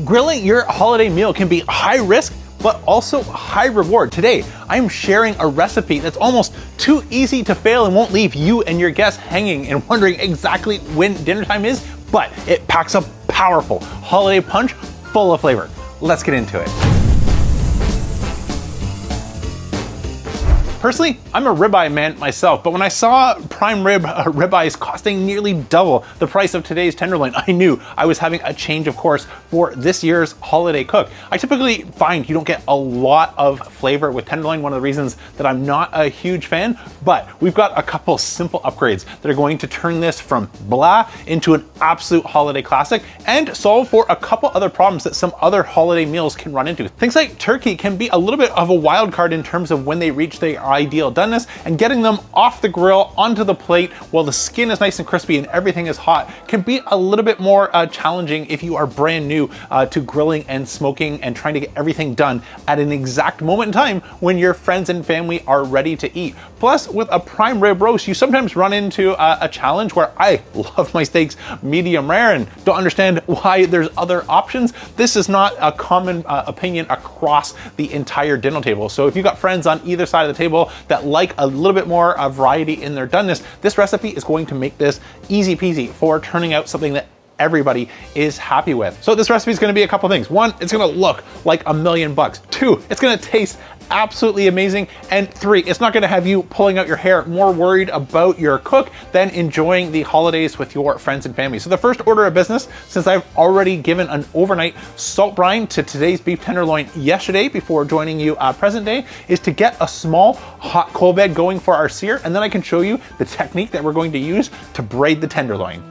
Grilling your holiday meal can be high risk, but also high reward. Today, I'm sharing a recipe that's almost too easy to fail and won't leave you and your guests hanging and wondering exactly when dinner time is, but it packs a powerful holiday punch full of flavor. Let's get into it. Personally, I'm a ribeye man myself, but when I saw prime rib ribeyes costing nearly double the price of today's tenderloin, I knew I was having a change of course for this year's holiday cook. I typically find you don't get a lot of flavor with tenderloin, one of the reasons that I'm not a huge fan, but we've got a couple simple upgrades that are going to turn this from blah into an absolute holiday classic and solve for a couple other problems that some other holiday meals can run into. Things like turkey can be a little bit of a wild card in terms of when they reach their ideal doneness, and getting them off the grill onto the plate while the skin is nice and crispy and everything is hot can be a little bit more challenging if you are brand new to grilling and smoking and trying to get everything done at an exact moment in time when your friends and family are ready to eat. Plus, with a prime rib roast, you sometimes run into a challenge where I love my steaks medium rare and don't understand why there's other options. This is not a common opinion across the entire dinner table. So if you've got friends on either side of the table that like a little bit more variety in their doneness, this recipe is going to make this easy peasy for turning out something that everybody is happy with. So this recipe is going to be a couple things. One, it's going to look like $1,000,000. Two, it's going to taste absolutely amazing. And three, it's not going to have you pulling out your hair more worried about your cook than enjoying the holidays with your friends and family. So the first order of business, since I've already given an overnight salt brine to today's beef tenderloin yesterday before joining you present day, is to get a small hot coal bed going for our sear, and then I can show you the technique that we're going to use to braid the tenderloin.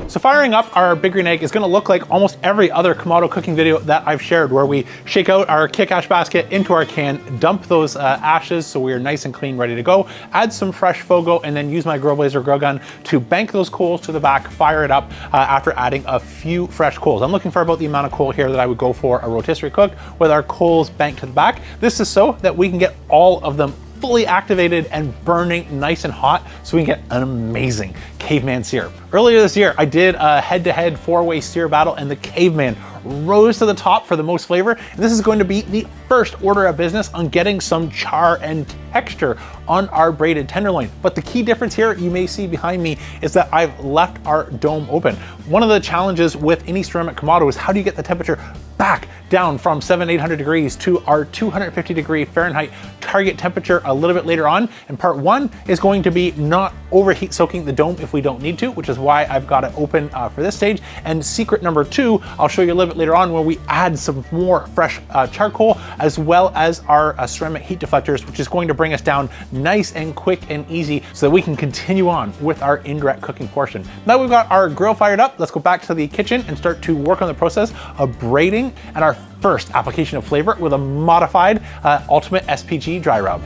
So firing up our big green egg is going to look like almost every other Kamado cooking video that I've shared, where we shake out our kick ash basket into our can, dump those ashes so we are nice and clean, ready to go, add some fresh Fogo, and then use my Grill Blazer grill gun to bank those coals to the back, fire it up after adding a few fresh coals. I'm looking for about the amount of coal here that I would go for a rotisserie cook with our coals banked to the back. This is so that we can get all of them fully activated and burning nice and hot so we can get an amazing caveman sear. Earlier this year, I did a head-to-head 4-way sear battle and the caveman rose to the top for the most flavor. And this is going to be the first order of business on getting some char and texture on our braided tenderloin. But the key difference here, you may see behind me, is that I've left our dome open. One of the challenges with any ceramic Kamado is how do you get the temperature back down from 700-800 degrees to our 250 degree Fahrenheit target temperature a little bit later on. And part one is going to be not overheat soaking the dome if we don't need to, which is why I've got it open for this stage. And secret number two, I'll show you a little bit later on, where we add some more fresh charcoal as well as our ceramic heat deflectors, which is going to bring us down nice and quick and easy so that we can continue on with our indirect cooking portion. Now we've got our grill fired up, let's go back to the kitchen and start to work on the process of braiding and our first application of flavor with a modified Ultimate SPG dry rub.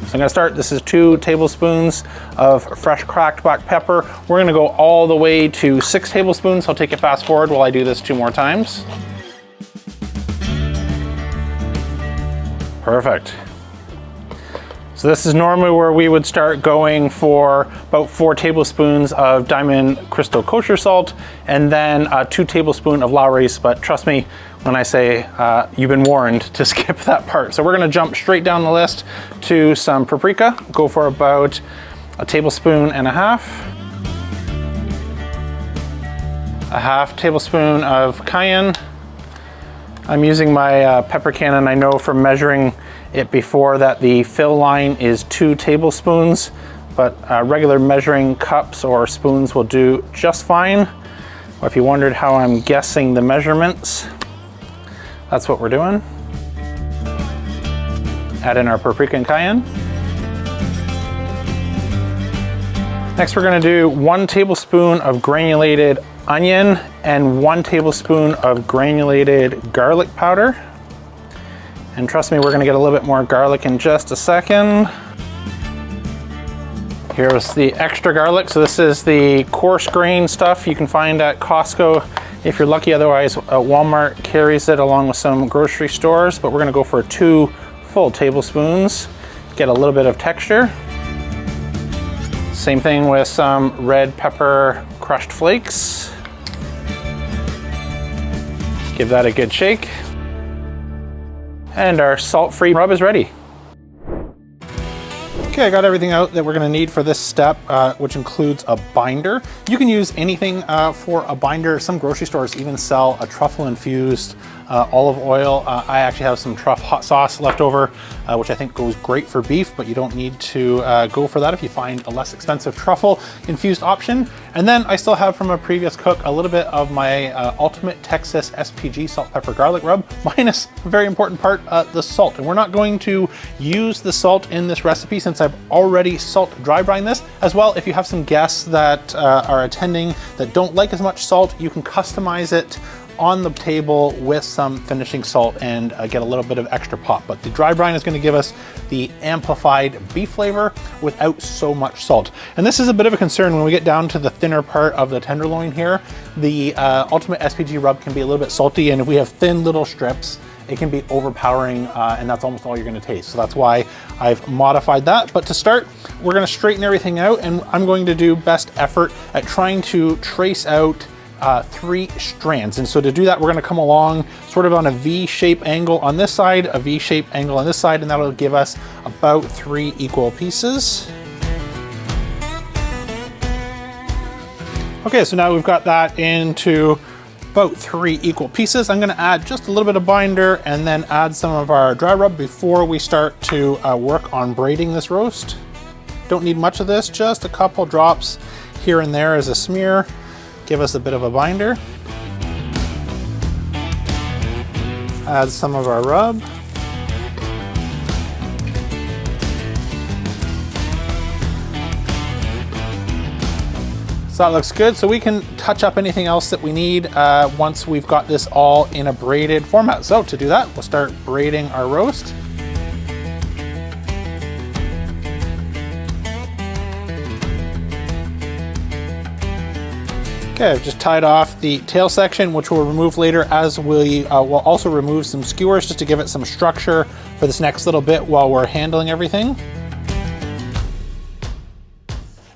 So I'm gonna start, this is 2 tablespoons of fresh cracked black pepper. We're gonna go all the way to 6 tablespoons. I'll take it fast forward while I do this 2 more times. Perfect. So this is normally where we would start going for about 4 tablespoons of Diamond Crystal Kosher salt and then 2 tablespoons of Lowry's, but trust me when I say you've been warned to skip that part. So we're gonna jump straight down the list to some paprika. Go for about 1.5 tablespoons. A 1/2 tablespoon of cayenne. I'm using my pepper cannon. I know from measuring it before that the fill line is 2 tablespoons, but regular measuring cups or spoons will do just fine. Or if you wondered how I'm guessing the measurements, that's what we're doing. Add in our paprika and cayenne. Next, we're gonna do 1 tablespoon of granulated onion and 1 tablespoon of granulated garlic powder. And trust me, we're gonna get a little bit more garlic in just a second. Here's the extra garlic. So this is the coarse grain stuff you can find at Costco if you're lucky. Otherwise, Walmart carries it along with some grocery stores, but we're gonna go for 2 full tablespoons. Get a little bit of texture. Same thing with some red pepper crushed flakes. Give that a good shake. And our salt-free rub is ready. Okay, I got everything out that we're gonna need for this step, which includes a binder. You can use anything for a binder. Some grocery stores even sell a truffle-infused olive oil. I actually have some truff hot sauce left over, which I think goes great for beef, but you don't need to go for that if you find a less expensive truffle-infused option. And then I still have from a previous cook a little bit of my Ultimate Texas SPG salt, pepper, garlic rub, minus a very important part, the salt. And we're not going to use the salt in this recipe since I've already salt dry brined this. As well, if you have some guests that are attending that don't like as much salt, you can customize it on the table with some finishing salt and get a little bit of extra pop. But the dry brine is going to give us the amplified beef flavor without so much salt. And this is a bit of a concern when we get down to the thinner part of the tenderloin here. The Ultimate SPG rub can be a little bit salty, and if we have thin little strips, it can be overpowering, and that's almost all you're gonna taste. So that's why I've modified that. But to start, we're gonna straighten everything out, and I'm going to do best effort at trying to trace out 3 strands. And so to do that, we're gonna come along sort of on a V-shape angle on this side, a V-shape angle on this side, and that'll give us about 3 equal pieces. Okay, so now we've got that into about 3 equal pieces. I'm gonna add just a little bit of binder and then add some of our dry rub before we start to work on braiding this roast. Don't need much of this, just a couple drops here and there as a smear. Give us a bit of a binder. Add some of our rub. So that looks good. So we can touch up anything else that we need once we've got this all in a braided format. So to do that, we'll start braiding our roast. Okay, I've just tied off the tail section, which we'll remove later, as we will also remove some skewers just to give it some structure for this next little bit while we're handling everything.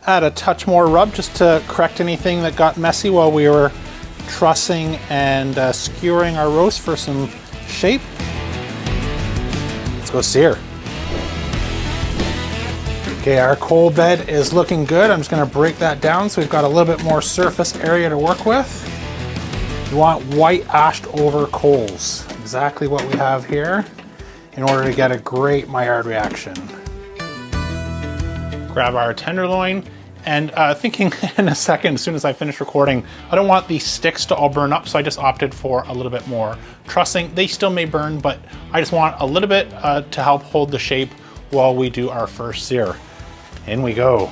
Add a touch more rub just to correct anything that got messy while we were trussing and skewering our roast for some shape. Let's go sear. Okay, our coal bed is looking good. I'm just gonna break that down so we've got a little bit more surface area to work with. You want white ashed over coals, exactly what we have here, in order to get a great Maillard reaction. Grab our tenderloin, and thinking in a second, as soon as I finish recording, I don't want these sticks to all burn up, so I just opted for a little bit more trussing. They still may burn, but I just want a little bit to help hold the shape while we do our first sear. In we go.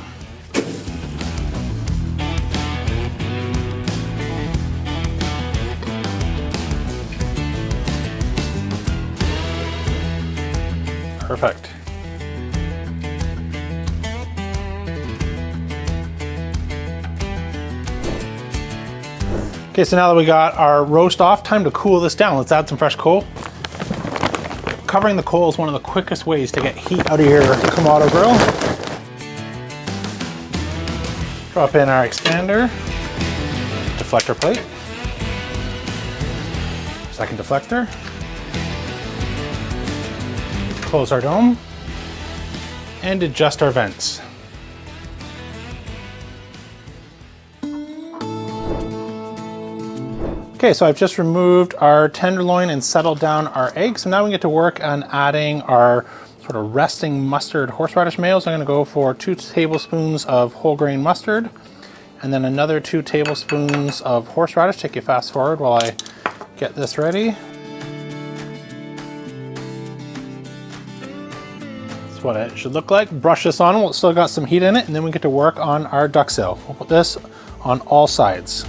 Perfect. Okay, so now that we got our roast off, time to cool this down. Let's add some fresh coal. Covering the coal is one of the quickest ways to get heat out of your Kamado grill. Drop in our expander, deflector plate, second deflector, close our dome, and adjust our vents. Okay, so I've just removed our tenderloin and settled down our eggs. So now we get to work on adding our sort of resting mustard horseradish mayo. So I'm gonna go for 2 tablespoons of whole grain mustard, and then another 2 tablespoons of horseradish. Take you fast forward while I get this ready. That's what it should look like. Brush this on, we'll still got some heat in it, and then we get to work on our duxelle. We'll put this on all sides.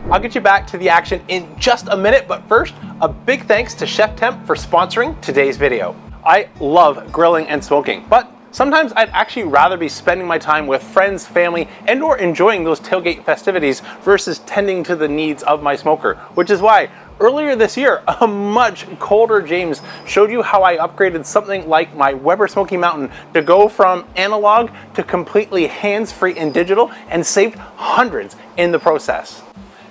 I'll get you back to the action in just a minute, but first, a big thanks to ChefsTemp for sponsoring today's video. I love grilling and smoking, but sometimes I'd actually rather be spending my time with friends, family, and/or enjoying those tailgate festivities versus tending to the needs of my smoker, which is why Earlier this year, a much colder James showed you how I upgraded something like my Weber Smoky Mountain to go from analog to completely hands-free and digital, and saved hundreds in the process.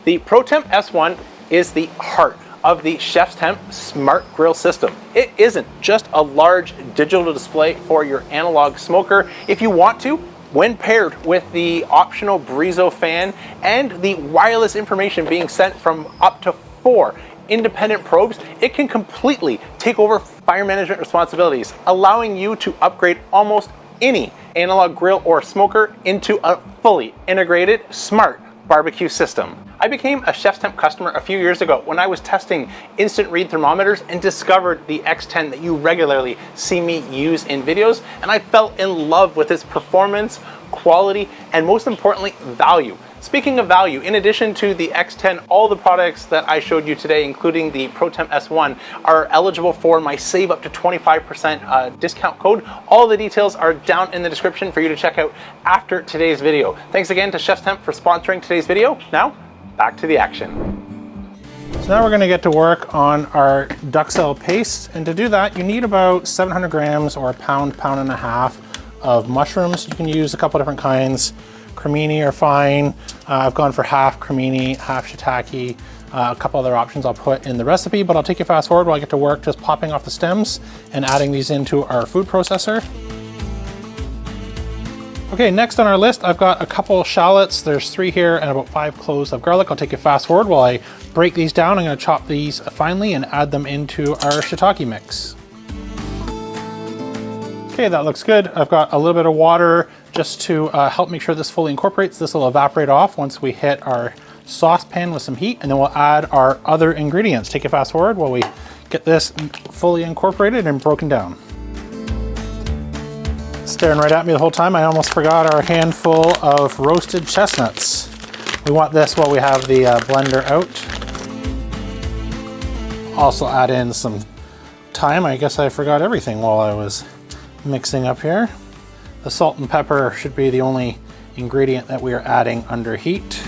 The ProTemp S1 is the heart of the ChefsTemp Smart Grill system. It isn't just a large digital display for your analog smoker. If you want to, when paired with the optional Brizo fan and the wireless information being sent from up to 4 independent probes, it can completely take over fire management responsibilities, allowing you to upgrade almost any analog grill or smoker into a fully integrated smart barbecue system. I became a ChefsTemp customer a few years ago when I was testing instant read thermometers and discovered the X10 that you regularly see me use in videos, and I fell in love with its performance, quality, and most importantly, value. Speaking of value, in addition to the X10, all the products that I showed you today, including the ProTemp S1, are eligible for my save up to 25% discount code. All the details are down in the description for you to check out after today's video. Thanks again to ChefsTemp for sponsoring today's video. Now, back to the action. So now we're going to get to work on our Duxelles paste, and to do that you need about 700 grams or a pound and a half of mushrooms. You can use a couple different kinds. Cremini are fine. I've gone for half cremini, half shiitake. A couple other options I'll put in the recipe, but I'll take you fast forward while I get to work just popping off the stems and adding these into our food processor. Okay, next on our list, I've got a couple shallots. There's 3 here and about 5 cloves of garlic. I'll take you fast forward while I break these down. I'm gonna chop these finely and add them into our shiitake mix. Okay, that looks good. I've got a little bit of water just to help make sure this fully incorporates. This will evaporate off once we hit our saucepan with some heat, and then we'll add our other ingredients. Take you fast forward while we get this fully incorporated and broken down. Staring right at me the whole time, I almost forgot our handful of roasted chestnuts. We want this while we have the blender out. Also add in some thyme. I guess I forgot everything while I was mixing up here. The salt and pepper should be the only ingredient that we are adding under heat.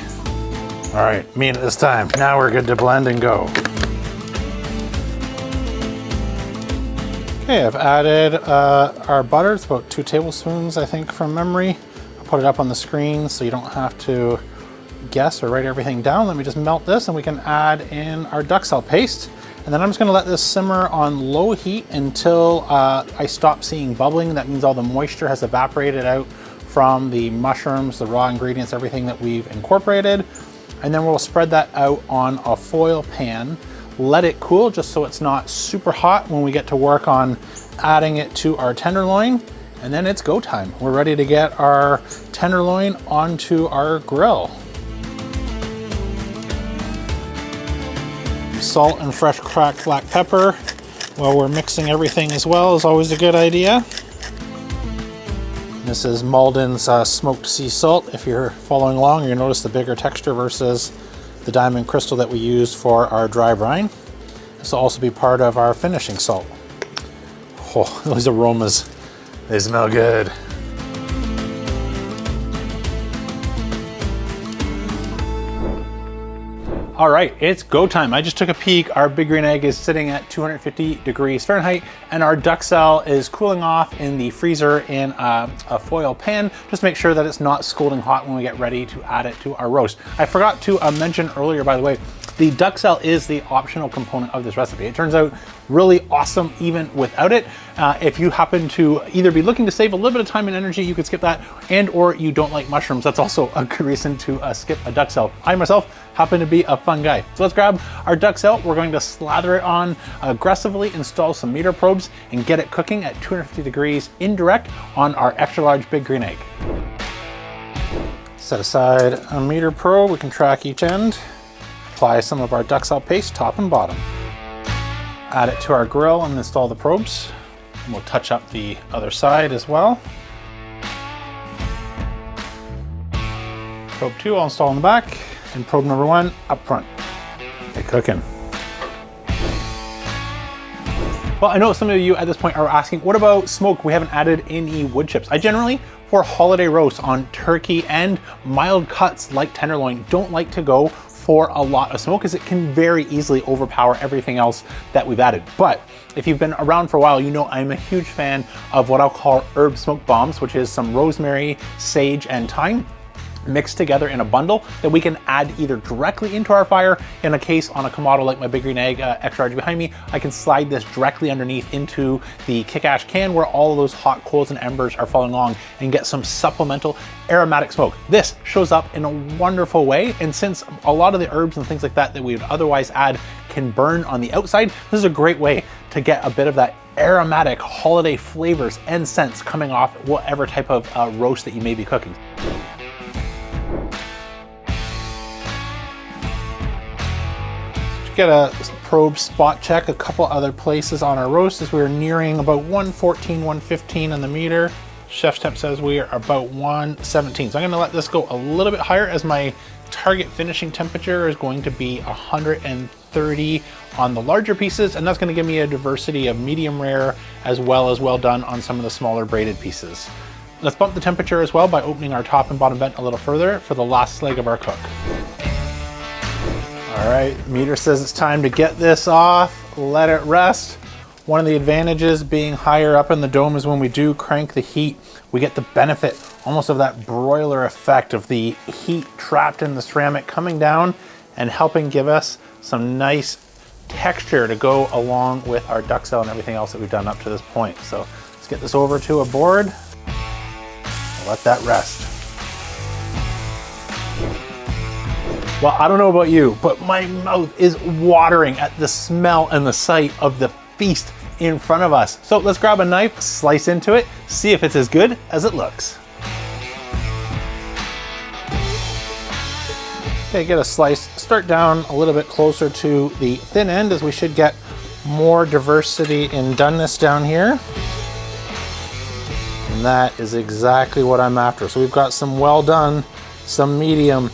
All right, mean it this time. Now we're good to blend and go. Okay, I've added our butter. It's about 2 tablespoons, I think, from memory. I'll put it up on the screen so you don't have to guess or write everything down. Let me just melt this and we can add in our Duxelles paste. And then I'm just gonna let this simmer on low heat until I stop seeing bubbling. That means all the moisture has evaporated out from the mushrooms, the raw ingredients, everything that we've incorporated. And then we'll spread that out on a foil pan. Let it cool just so it's not super hot when we get to work on adding it to our tenderloin. And then it's go time. We're ready to get our tenderloin onto our grill. Salt and fresh cracked black pepper while we're mixing everything as well is always a good idea. This is Malden's smoked sea salt. If you're following along, you'll notice the bigger texture versus the diamond crystal that we use for our dry brine. This will also be part of our finishing salt. Oh, those aromas, they smell good. All right, it's go time. I just took a peek. Our big green egg is sitting at 250 degrees Fahrenheit, and our Duxelles is cooling off in the freezer in a foil pan. Just make sure that it's not scalding hot when we get ready to add it to our roast. I forgot to mention earlier, by the way, the Duxelles is the optional component of this recipe. It turns out really awesome even without it. If you happen to either be looking to save a little bit of time and energy, you could skip that, and or you don't like mushrooms, that's also a good reason to skip a Duxelles. I myself happen to be a fun guy. So let's grab our Duxelles. We're going to slather it on aggressively, install some meter probes, and get it cooking at 250 degrees indirect on our extra large big green egg. Set aside a meter probe. We can track each end. Apply some of our Duxelles paste top and bottom. Add it to our grill and install the probes. And we'll touch up the other side as well. Probe 2 I'll install in the back, and probe number 1 up front. Get cooking. Well, I know some of you at this point are asking, what about smoke? We haven't added any wood chips. I generally, for holiday roasts on turkey and mild cuts like tenderloin, don't like to go for a lot of smoke, as it can very easily overpower everything else that we've added. But if you've been around for a while, you know I'm a huge fan of what I'll call herb smoke bombs, which is some rosemary, sage, and thyme mixed together in a bundle that we can add either directly into our fire. In a case on a Kamado like my Big Green Egg extra large behind me, I can slide this directly underneath into the kick ash can where all of those hot coals and embers are falling along, and get some supplemental aromatic smoke. This shows up in a wonderful way, and since a lot of the herbs and things like that that we would otherwise add can burn on the outside, this is a great way to get a bit of that aromatic holiday flavors and scents coming off whatever type of roast that you may be cooking. Get a probe spot check a couple other places on our roast as we're nearing about 114, 115 on the meter. ChefsTemp says we are about 117. So I'm gonna let this go a little bit higher, as my target finishing temperature is going to be 130 on the larger pieces, and that's gonna give me a diversity of medium rare as well as well done on some of the smaller braided pieces. Let's bump the temperature as well by opening our top and bottom vent a little further for the last leg of our cook. All right, meter says it's time to get this off, let it rest. One of the advantages being higher up in the dome is when we do crank the heat, we get the benefit almost of that broiler effect of the heat trapped in the ceramic coming down and helping give us some nice texture to go along with our duxelle and everything else that we've done up to this point. So let's get this over to a board and let that rest. Well, I don't know about you, but my mouth is watering at the smell and the sight of the feast in front of us. So let's grab a knife, slice into it, see if it's as good as it looks. Okay, get a slice, start down a little bit closer to the thin end, as we should get more diversity in doneness down here. And that is exactly what I'm after. So we've got some well done, some medium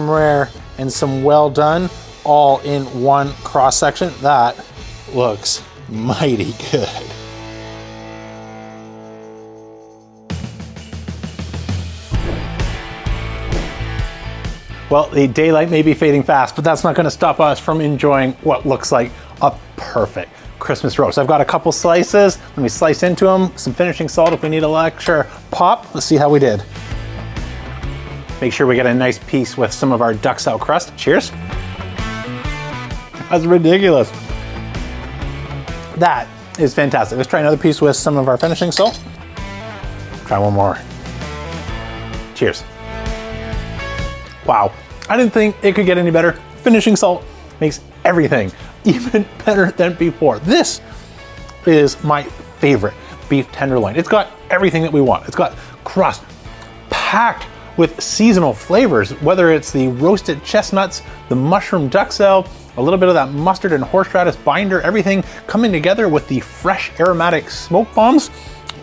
rare, and some well done, all in one cross section. That looks mighty good. Well, the daylight may be fading fast, but that's not going to stop us from enjoying what looks like a perfect Christmas roast. I've got a couple slices. Let me slice into them, some finishing salt if we need a little extra pop. Let's see how we did. Make sure we get a nice piece with some of our duxelle crust. Cheers. That's ridiculous. That is fantastic. Let's try another piece with some of our finishing salt. Try one more. Cheers. Wow, I didn't think it could get any better. Finishing salt makes everything even better than before. This is my favorite beef tenderloin. It's got everything that we want. It's got crust packed with seasonal flavors, whether it's the roasted chestnuts, the mushroom duxelle, a little bit of that mustard and horseradish binder, everything coming together with the fresh aromatic smoke bombs.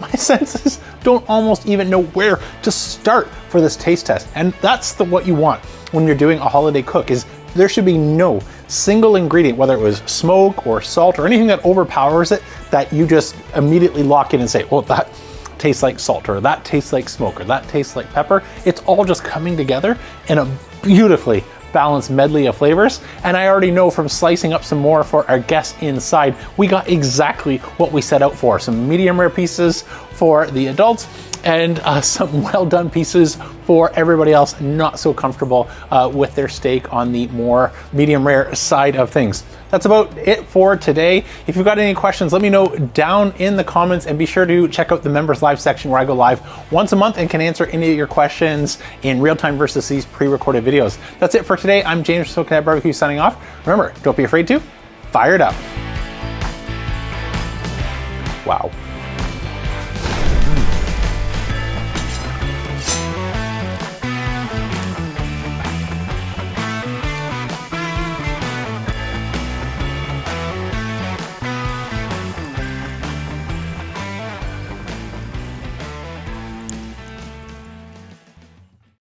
My senses don't almost even know where to start for this taste test. And that's what you want when you're doing a holiday cook, is there should be no single ingredient, whether it was smoke or salt or anything that overpowers it, that you just immediately lock in and say, well, that tastes like salt, or that tastes like smoke, or that tastes like pepper. It's all just coming together in a beautifully balanced medley of flavors. And I already know from slicing up some more for our guests inside, we got exactly what we set out for. Some medium rare pieces for the adults, and some well done pieces for everybody else not so comfortable with their steak on the more medium rare side of things. That's about it for today. If you've got any questions, let me know down in the comments, and be sure to check out the members live section where I go live once a month and can answer any of your questions in real time versus these pre-recorded videos. That's it for today. I'm James from Smoking At BBQ signing off. Remember, don't be afraid to fire it up. Wow.